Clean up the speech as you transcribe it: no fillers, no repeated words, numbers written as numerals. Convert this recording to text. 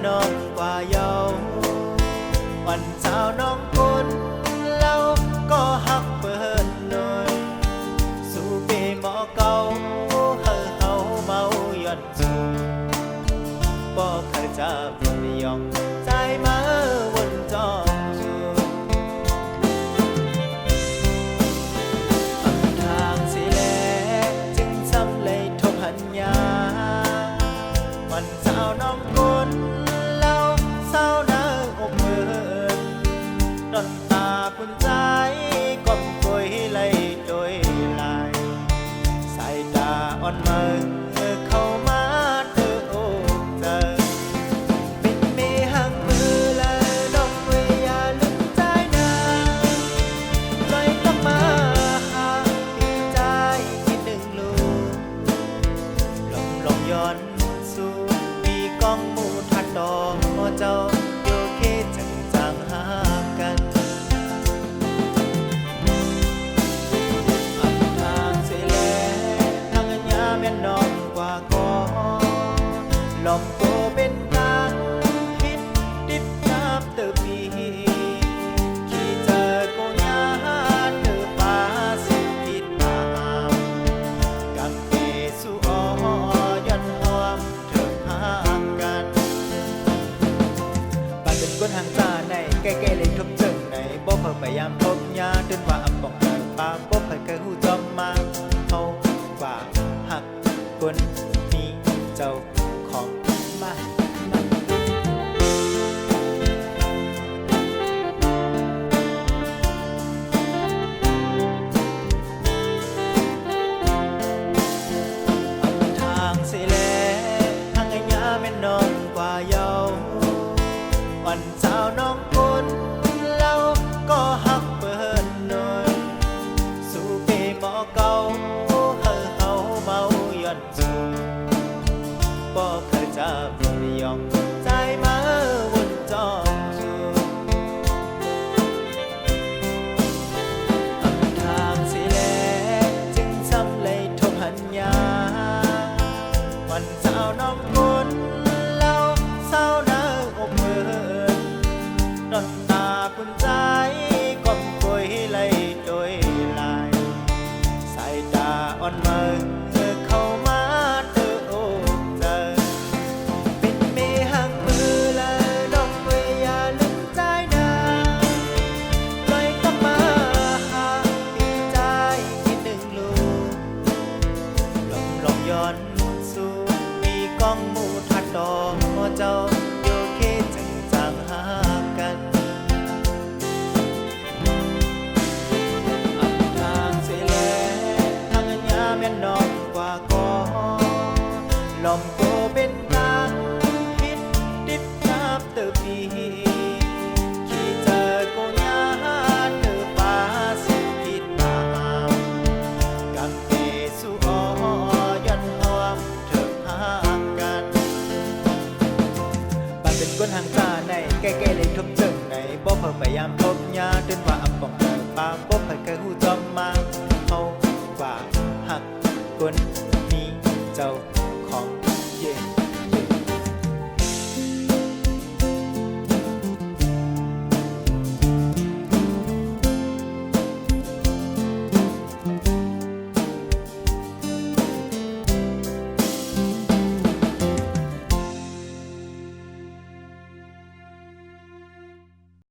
น้องกว่าเยาว์วันสาวน้องคนเล่าก็ฮักเปิดหน่อยสู่ปีหมอเก่าเฮาเมาย้อนสูบ่เคยจะบ่ยอมใจมาวนจองจูทางสิแลจึงซ้ำเลยทบหันยาวันสาวน้องคนเล่าเศร้านาอกเบิดดอนตาปุ่นใจก้มกวยไหลโดยลายสายตาอ่อนเมินเข้ามาเธอโอบเธอเป็นเมหักมือและดอกเวยอย่าลืมใจนะลอยกลับมาหาปีใจที่หนึ่งลูกลองย้อนสู่ปีกองหมู่ทัดดอกเจ้าอยู่แค่จังหากันอับทางเสียแล้วทางอัญญาแม่น้องกว่าก่อนลมโกเป็นการพิษดิบนับเติบปีขี่เจอโกญาเธอฟ้าสิผิดตามกับเกสุอยันหอมเธอห่างกันบ้านเป็นคนห่างจาในใกล้ๆเลยทุบจึงในบ่เพิ่พยายามพบยาจนว่าอำบอกเธอปาบ่เคยหูจอมมาเขาว่าหักคนมีเจ้าของมาทางสิแลทางอัญญาแม่น้องกว่าเยาว์วันสาวน้องคนเล่าก็ฮักเปิดหน่อยสู่ปีหมอเก่าเฮาเมาย้อนสูบ่เคยจะบ่ยอมใจมาวนจองจูทางสิแลจึงซ้ำเลยทบหันยาวันสาวน้องคนเล่าเศร้านาอกเบิดดอนตาปุ่นใจก้มกวยไหลโดยลายสายตาอ่อนเมินเข้ามาเธอโอบเธอเป็นเมหักมือและดอกเวยอย่าลืมใจนะลอยกลับมาหาปีใจที่หนึ่งลูกลองย้อนสู่ปีกองหมู่ทัดดอกเจ้าอยู่แค่จังหากันอับทางเสียแล้วทางอัญญาแม่น้องกว่าก่อนลมโกเป็นการพิษดิบนับเติบปีขี่เจอโกญาเธอฟ้าสิผิดตามกับเกสุอยันหอมเธอห่างกันบ้านเป็นคนห่างจาในใกล้ๆเลยทุบจึงในบ่เพิ่พยายามพบยาจนว่าอำบอกเธอปาบ่เคยหูจอม